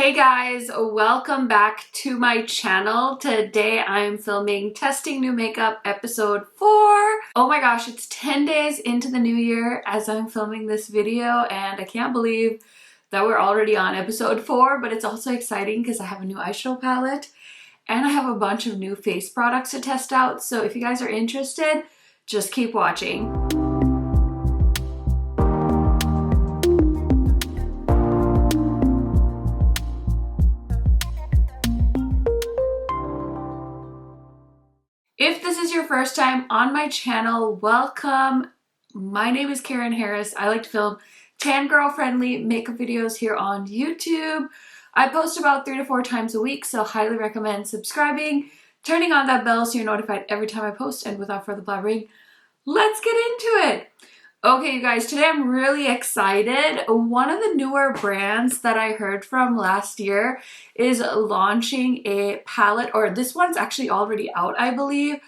Hey guys, welcome back to my channel. Today I'm filming Testing New Makeup episode 4. Oh my gosh, it's 10 days into the new year as I'm filming this video and I can't believe that we're already on episode 4, but it's also exciting because I have a new eyeshadow palette and I have a bunch of new face products to test out. So if you guys are interested, just keep watching. If this is your first time on my channel, welcome. My name is KARENHARRIS. I like to film tan girl friendly makeup videos here on YouTube. I post about 3 to 4 times a week, so highly recommend subscribing, turning on that bell so you're notified every time I post, and without further blabbering, let's get into it. Okay, you guys, today I'm really excited. One of the newer brands that I heard from last year is launching a palette, or this one's actually already out, I believe.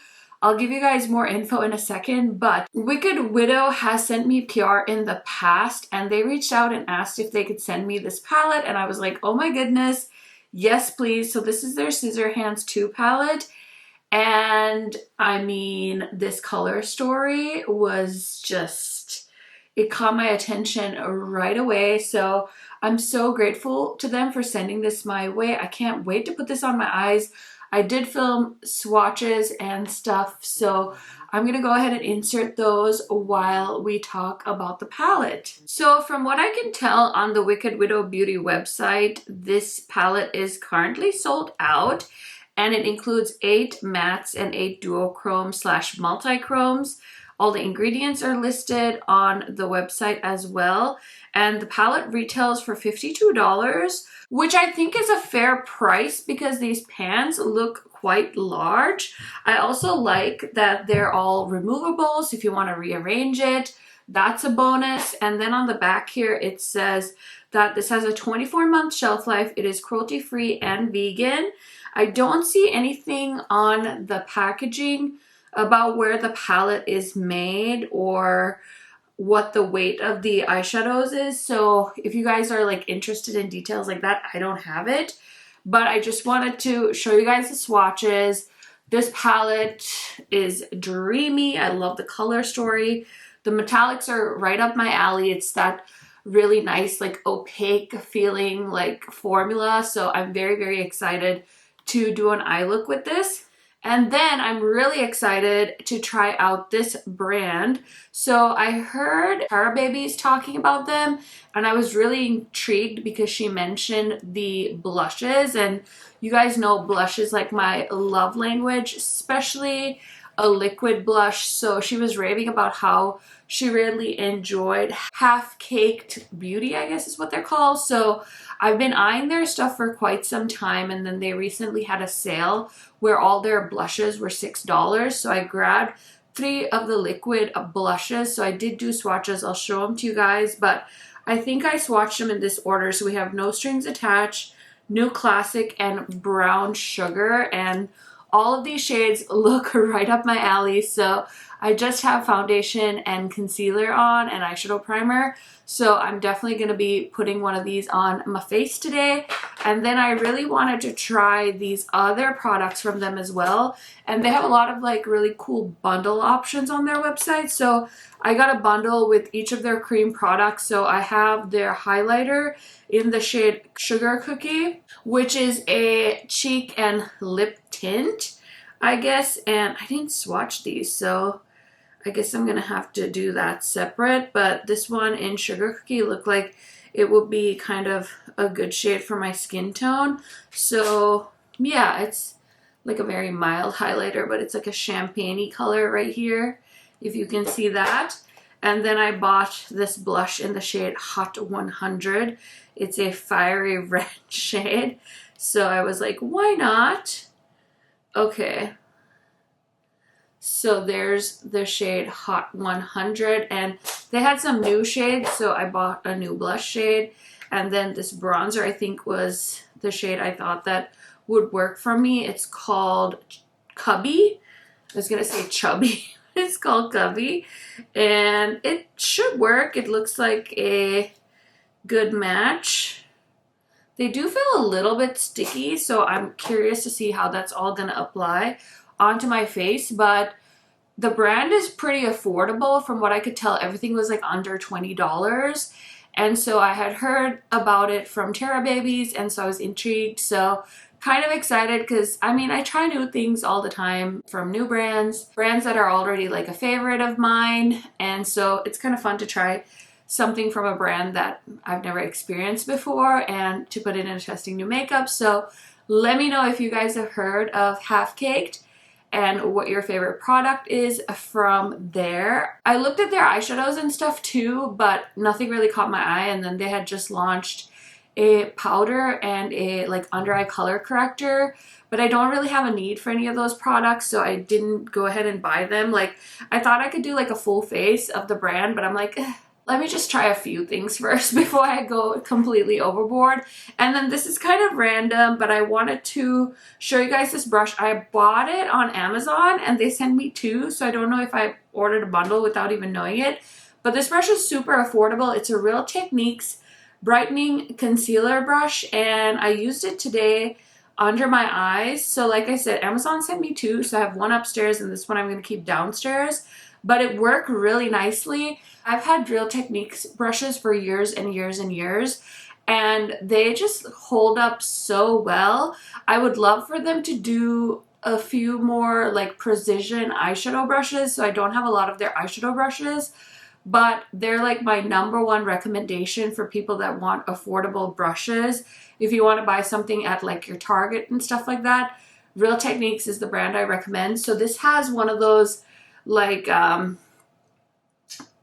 I'll give you guys more info in a second, but Wicked Widow has sent me PR in the past, and they reached out and asked if they could send me this palette, and I was like, oh my goodness, yes please. So this is their Scissorhands 2 palette. And I mean, this color story was just, it caught my attention right away. So I'm so grateful to them for sending this my way. I can't wait to put this on my eyes. I did film swatches and stuff, so I'm gonna go ahead and insert those while we talk about the palette. So from what I can tell on the Wicked Widow Beauty website, this palette is currently sold out. And it includes 8 mattes and 8 duochromes / multi-chromes. All the ingredients are listed on the website as well. And the palette retails for $52, which I think is a fair price because these pans look quite large. I also like that they're all removable, so if you want to rearrange it, that's a bonus. And then on the back here, it says that this has a 24-month shelf life. It is cruelty-free and vegan. I don't see anything on the packaging about where the palette is made or what the weight of the eyeshadows is. So if you guys are like interested in details like that, I don't have it. But I just wanted to show you guys the swatches. This palette is dreamy. I love the color story. The metallics are right up my alley. It's that really nice, like opaque feeling like formula. So I'm very, very excited to do an eye look with this. And then I'm really excited to try out this brand. So I heard Tara Babies talking about them and I was really intrigued because she mentioned the blushes, and you guys know blush is like my love language, especially a liquid blush. So she was raving about how she really enjoyed Half-Caked Beauty, I guess is what they're called. So I've been eyeing their stuff for quite some time, and then they recently had a sale where all their blushes were $6. So I grabbed 3 of the liquid blushes. So I did do swatches. I'll show them to you guys, but I think I swatched them in this order. So we have No Strings Attached, New Classic, and Brown Sugar, and all of these shades look right up my alley. So I just have foundation and concealer on and eyeshadow primer. So I'm definitely going to be putting one of these on my face today. And then I really wanted to try these other products from them as well. And they have a lot of like really cool bundle options on their website. So I got a bundle with each of their cream products. So I have their highlighter in the shade Sugar Cookie, which is a cheek and lip tint, I guess. And I didn't swatch these, so I guess I'm gonna have to do that separate. But this one in Sugar Cookie looked like it would be kind of a good shade for my skin tone. So yeah, it's like a very mild highlighter, but it's like a champagne-y color right here, if you can see that. And then I bought this blush in the shade Hot 100. It's a fiery red shade. So I was like, why not? Okay. So there's the shade Hot 100, and they had some new shades, so I bought a new blush shade. And then this bronzer, I think, was the shade I thought that would work for me. It's called Cubby. I was gonna say Chubby. It's called Cubby, and it should work. It looks like a good match. They do feel a little bit sticky, so I'm curious to see how that's all gonna apply onto my face, but the brand is pretty affordable. From what I could tell, everything was like under $20. And so I had heard about it from Terra Babies, and so I was intrigued. So kind of excited because I mean, I try new things all the time from new brands that are already like a favorite of mine. And so it's kind of fun to try something from a brand that I've never experienced before and to put it in testing new makeup. So let me know if you guys have heard of Half Caked and what your favorite product is from there. I looked at their eyeshadows and stuff too, but nothing really caught my eye. And then they had just launched a powder and a like under eye color corrector, but I don't really have a need for any of those products, so I didn't go ahead and buy them. Like, I thought I could do like a full face of the brand, but I'm like, let me just try a few things first before I go completely overboard. And then this is kind of random, but I wanted to show you guys this brush. I bought it on Amazon and they sent me two, so I don't know if I ordered a bundle without even knowing it. But this brush is super affordable. It's a Real Techniques brightening concealer brush, and I used it today under my eyes. So like I said, Amazon sent me two, so I have one upstairs and this one I'm going to keep downstairs. But it worked really nicely. I've had Real Techniques brushes for years and years and years, and they just hold up so well. I would love for them to do a few more like precision eyeshadow brushes, so I don't have a lot of their eyeshadow brushes, but they're like my #1 recommendation for people that want affordable brushes. If you want to buy something at like your Target and stuff like that, Real Techniques is the brand I recommend. So this has one of those like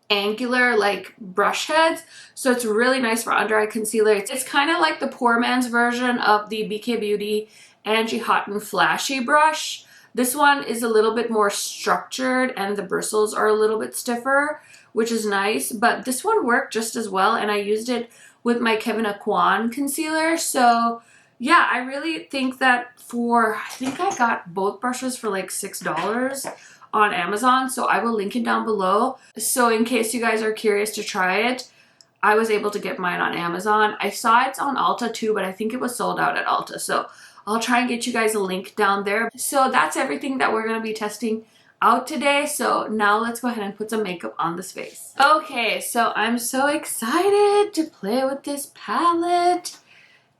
angular like brush heads, so it's really nice for under eye concealer. It's kind of like the poor man's version of the BK Beauty Angie Houghton Flashy brush. This one is a little bit more structured and the bristles are a little bit stiffer, which is nice, but this one worked just as well, and I used it with my Kevyn Aucoin concealer. So yeah, I really think that I think I got both brushes for like $6 on Amazon, so I will link it down below. So in case you guys are curious to try it, I was able to get mine on Amazon. I saw it's on Ulta too, but I think it was sold out at Ulta, so I'll try and get you guys a link down there. So that's everything that we're going to be testing out today. So now let's go ahead and put some makeup on this face. Okay, so I'm so excited to play with this palette,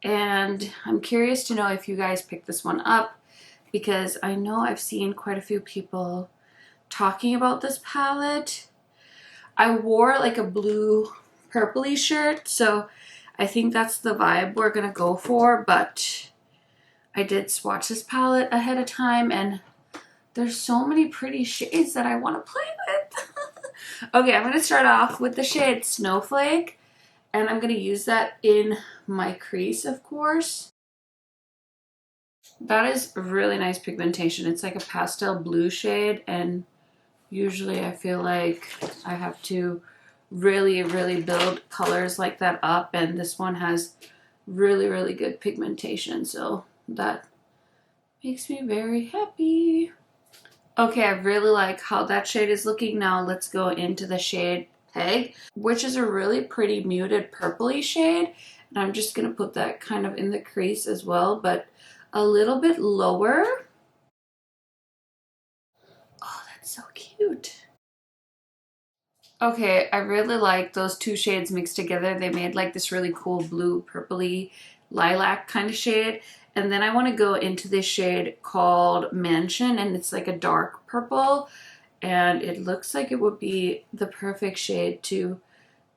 and I'm curious to know if you guys picked this one up, because I know I've seen quite a few people talking about this palette. I wore like a blue purpley shirt, so I think that's the vibe we're gonna go for, but I did swatch this palette ahead of time and there's so many pretty shades that I want to play with. Okay, I'm gonna start off with the shade Snowflake, and I'm gonna use that in my crease, of course. That is really nice pigmentation. It's like a pastel blue shade, and usually I feel like I have to really build colors like that up, and this one has really good pigmentation, so that makes me very happy. Okay, I really like how that shade is looking. Now let's go into the shade Peg, which is a really pretty muted purpley shade, and I'm just gonna put that kind of in the crease as well, but a little bit lower. Oh, that's so cute. Okay, I really like those two shades mixed together. They made like this really cool blue purpley lilac kind of shade. And then I want to go into this shade called Mansion, and it's like a dark purple, and it looks like it would be the perfect shade to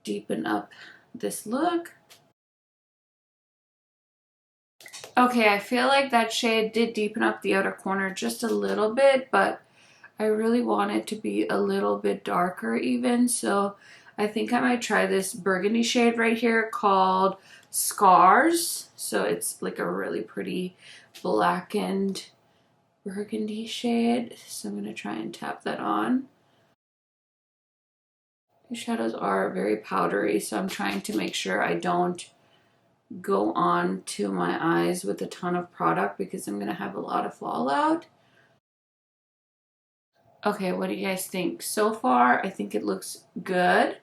deepen up this look. Okay, I feel like that shade did deepen up the outer corner just a little bit, but I really want it to be a little bit darker even, so I think I might try this burgundy shade right here called Scars. So it's like a really pretty blackened burgundy shade. So I'm going to try and tap that on. The shadows are very powdery, so I'm trying to make sure I don't go on to my eyes with a ton of product because I'm going to have a lot of fallout. Okay, what do you guys think? So far, I think it looks good.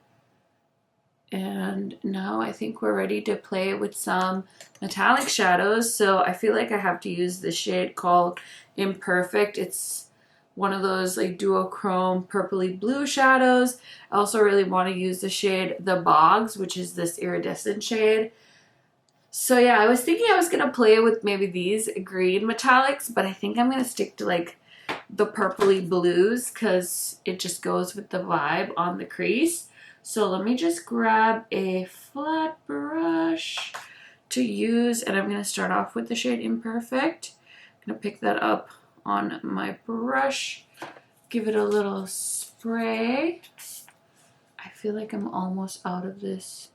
And now I think we're ready to play with some metallic shadows. So I feel like I have to use the shade called Imperfect. It's one of those like duochrome purpley blue shadows. I also really want to use the shade The Bogs, which is this iridescent shade. So yeah, I was thinking I was going to play with maybe these green metallics, but I think I'm going to stick to like the purpley blues because it just goes with the vibe on the crease. So let me just grab a flat brush to use, and I'm going to start off with the shade Imperfect. I'm going to pick that up on my brush, give it a little spray. I feel like I'm almost out of this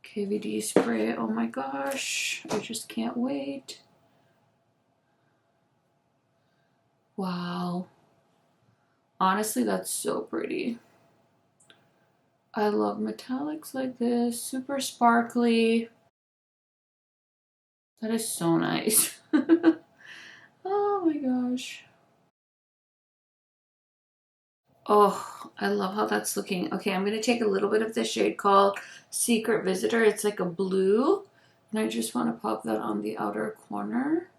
KVD spray. Oh my gosh, I just can't wait. Wow. Honestly, that's so pretty. I love metallics like this, super sparkly. That is so nice. Oh my gosh. Oh, I love how that's looking. Okay, I'm going to take a little bit of this shade called Secret Visitor. It's like a blue, and I just want to pop that on the outer corner.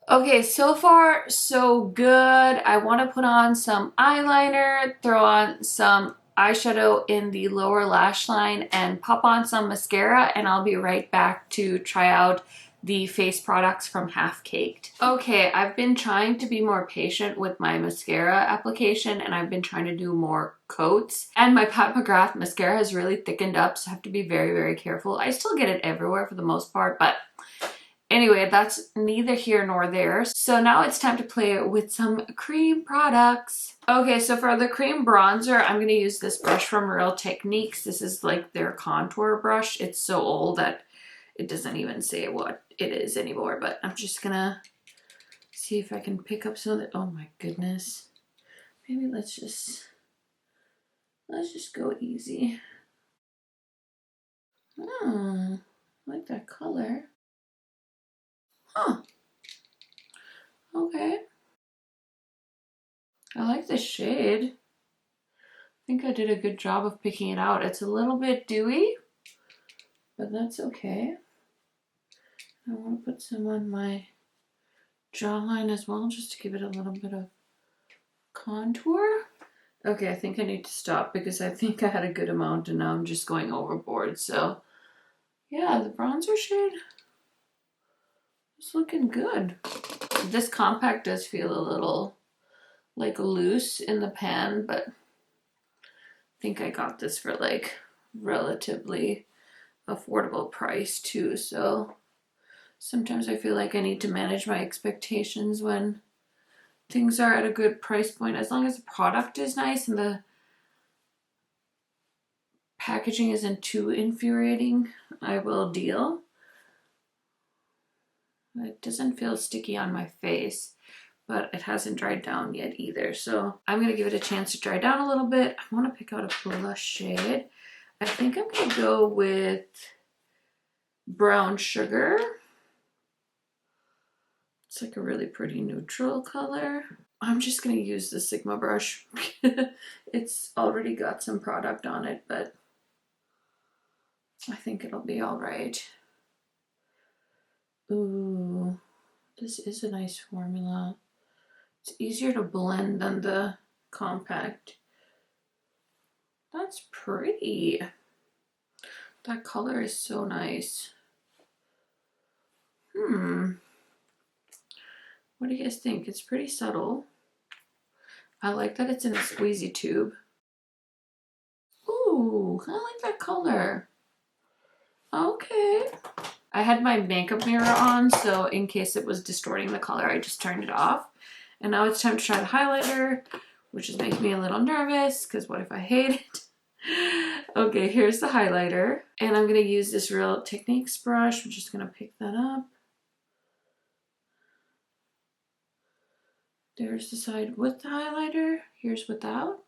Okay, so far so good. I want to put on some eyeliner, throw on some eyeshadow in the lower lash line, and pop on some mascara, and I'll be right back to try out the face products from Half Caked. Okay, I've been trying to be more patient with my mascara application, and I've been trying to do more coats. And my Pat McGrath mascara has really thickened up, so I have to be very, very careful. I still get it everywhere for the most part, but anyway, that's neither here nor there. So now it's time to play with some cream products. Okay, so for the cream bronzer, I'm going to use this brush from Real Techniques. This is like their contour brush. It's so old that it doesn't even say what it is anymore, but I'm just going to see if I can pick up some of the, oh my goodness. Maybe let's just go easy. Oh, I like that color. Huh. Okay. I like the shade. I think I did a good job of picking it out. It's a little bit dewy, but that's okay. I want to put some on my jawline as well, just to give it a little bit of contour. Okay, I think I need to stop because I think I had a good amount and now I'm just going overboard. So yeah, the bronzer shade is looking good. This compact does feel a little like loose in the pan, but I think I got this for like relatively affordable price too. So sometimes I feel like I need to manage my expectations when things are at a good price point. As long as the product is nice and the packaging isn't too infuriating, I will deal. It doesn't feel sticky on my face, but it hasn't dried down yet either. So I'm going to give it a chance to dry down a little bit. I want to pick out a blush shade. I think I'm going to go with Brown Sugar. It's like a really pretty neutral color. I'm just going to use the Sigma brush. It's already got some product on it, but I think it'll be all right. Ooh, this is a nice formula. It's easier to blend than the compact. That's pretty. That color is so nice. What do you guys think? It's pretty subtle. I like that it's in a squeezy tube. Ooh, I like that color. Okay. I had my makeup mirror on, so in case it was distorting the color, I just turned it off. And now it's time to try the highlighter, which is making me a little nervous, because what if I hate it? Okay, here's the highlighter. And I'm going to use this Real Techniques brush. I'm just going to pick that up. There's the side with the highlighter. Here's without.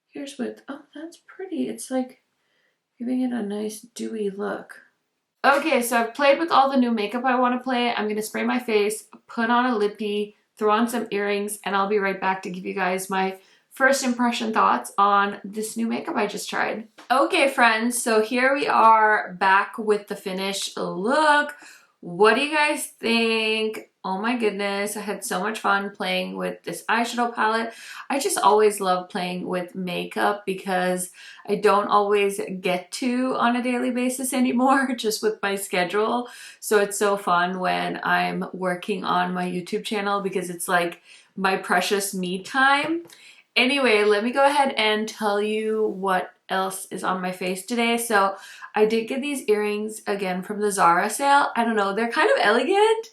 Here's with, oh, that's pretty. It's like giving it a nice dewy look. Okay, so I've played with all the new makeup I want to play. I'm going to spray my face, put on a lippy, throw on some earrings, and I'll be right back to give you guys my first impression thoughts on this new makeup I just tried. Okay friends, so here we are back with the finished look. What do you guys think? Oh my goodness, I had so much fun playing with this eyeshadow palette. I just always love playing with makeup because I don't always get to on a daily basis anymore, just with my schedule. So it's so fun when I'm working on my YouTube channel because it's like my precious me time. Anyway, let me go ahead and tell you what else is on my face today. So I did get these earrings again from the Zara sale. I don't know, they're kind of elegant,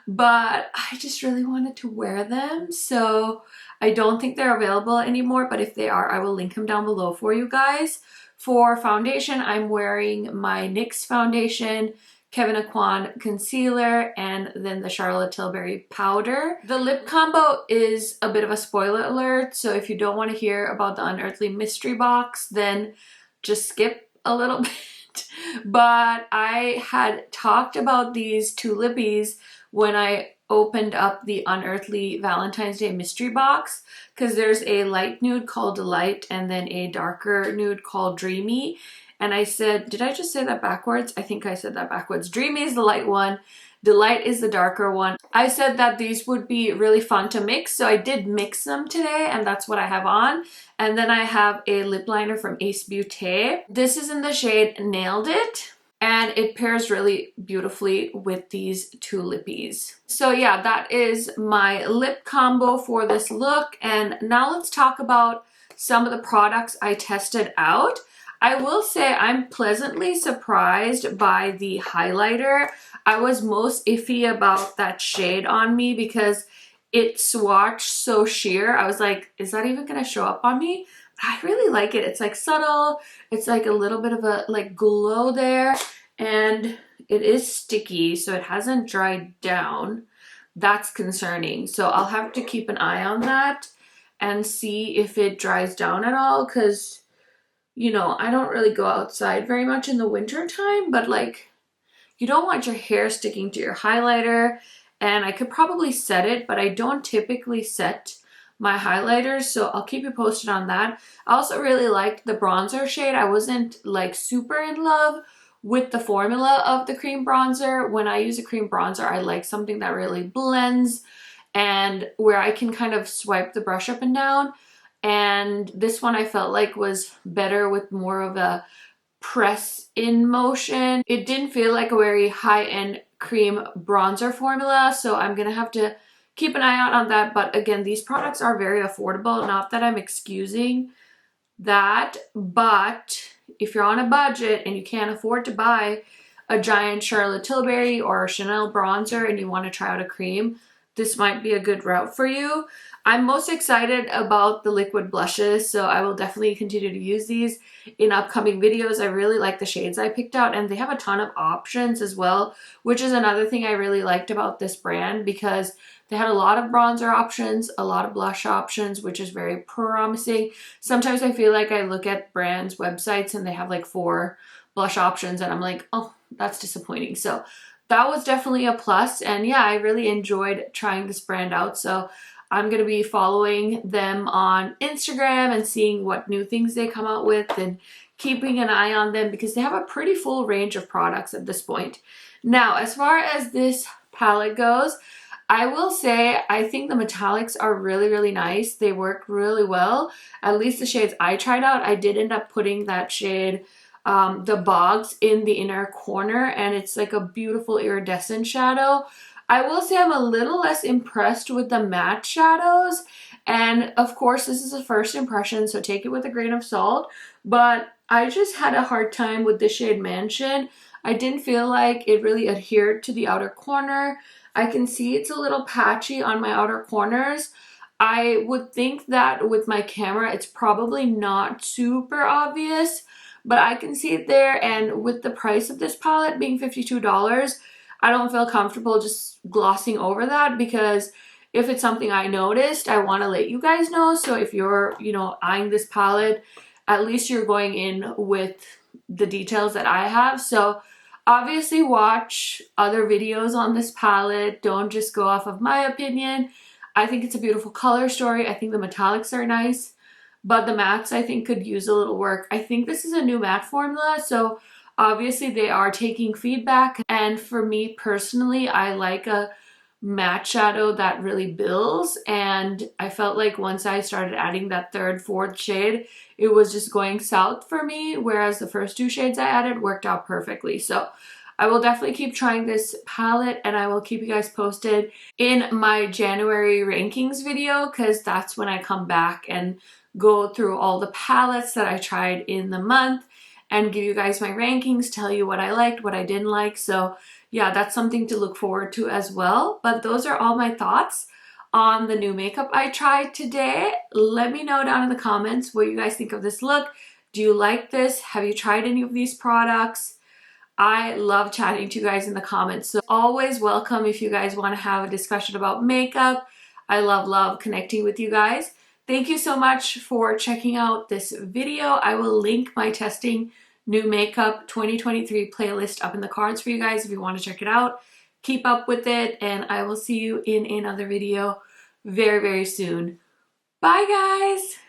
but I just really wanted to wear them. So I don't think they're available anymore, but if they are, I will link them down below for you guys. For foundation, I'm wearing my NYX foundation, Kevyn Aucoin concealer, and then the Charlotte Tilbury powder. The lip combo is a bit of a spoiler alert, so if you don't want to hear about the Unearthly mystery box, then just skip a little bit. But I had talked about these two lippies when I opened up the Unearthly Valentine's Day mystery box, because there's a light nude called Delight and then a darker nude called Dreamy. And I said, did I just say that backwards? I think I said that backwards. Dreamy is the light one. Delight is the darker one. I said that these would be really fun to mix. So I did mix them today and that's what I have on. And then I have a lip liner from Beaute. This is in the shade Nailed It. And it pairs really beautifully with these two lippies. So yeah, that is my lip combo for this look. And now let's talk about some of the products I tested out. I will say I'm pleasantly surprised by the highlighter. I was most iffy about that shade on me because it swatched so sheer. I was like, is that even gonna show up on me? I really like it. It's like subtle. It's like a little bit of a like glow there, and it is sticky, so it hasn't dried down. That's concerning. So I'll have to keep an eye on that and see if it dries down at all, because you know, I don't really go outside very much in the winter time, but like you don't want your hair sticking to your highlighter. And I could probably set it, but I don't typically set my highlighters, so I'll keep you posted on that. I also really liked the bronzer shade. I wasn't like super in love with the formula of the cream bronzer. When I use a cream bronzer, I like something that really blends and where I can kind of swipe the brush up and down. And this one I felt like was better with more of a press in motion. It didn't feel like a very high-end cream bronzer formula, so I'm gonna have to keep an eye out on that. But again, these products are very affordable. Not that I'm excusing that, but if you're on a budget and you can't afford to buy a giant Charlotte Tilbury or Chanel bronzer and you want to try out a cream, this might be a good route for you. I'm most excited about the liquid blushes, so I will definitely continue to use these in upcoming videos. I really like the shades I picked out, and they have a ton of options as well, which is another thing I really liked about this brand, because they had a lot of bronzer options, a lot of blush options, which is very promising. Sometimes I feel like I look at brands' websites and they have like 4 blush options and I'm like, oh, that's disappointing. So that was definitely a plus. And yeah, I really enjoyed trying this brand out. So I'm going to be following them on Instagram and seeing what new things they come out with and keeping an eye on them because they have a pretty full range of products at this point. Now, as far as this palette goes, I will say I think the metallics are really, really nice. They work really well. At least the shades I tried out. I did end up putting that shade, the Bogs, in the inner corner, and it's like a beautiful iridescent shadow. I will say I'm a little less impressed with the matte shadows, and of course this is a first impression, so take it with a grain of salt, but I just had a hard time with the shade Mansion. I didn't feel like it really adhered to the outer corner. I can see it's a little patchy on my outer corners. I would think that with my camera it's probably not super obvious, but I can see it there, and with the price of this palette being $52, I don't feel comfortable just glossing over that, because if it's something I noticed, I want to let you guys know. So if you're, eyeing this palette, at least you're going in with the details that I have. So obviously watch other videos on this palette. Don't just go off of my opinion. I think it's a beautiful color story. I think the metallics are nice. but the mattes I think could use a little work. I think this is a new matte formula, so obviously they are taking feedback, and for me personally, I like a matte shadow that really builds, and I felt like once I started adding that third, fourth shade, it was just going south for me, whereas the first two shades I added worked out perfectly. So I will definitely keep trying this palette, and I will keep you guys posted in my January rankings video, because that's when I come back and go through all the palettes that I tried in the month and give you guys my rankings, tell you what I liked, what I didn't like. So yeah, that's something to look forward to as well. But those are all my thoughts on the new makeup I tried today. Let me know down in the comments what you guys think of this look. Do you like this? Have you tried any of these products? I love chatting to you guys in the comments, so always welcome if you guys want to have a discussion about makeup. I love connecting with you guys. Thank you so much for checking out this video. I will link my testing new makeup 2023 playlist up in the cards for you guys if you want to check it out. Keep up with it, and I will see you in another video very soon. Bye guys!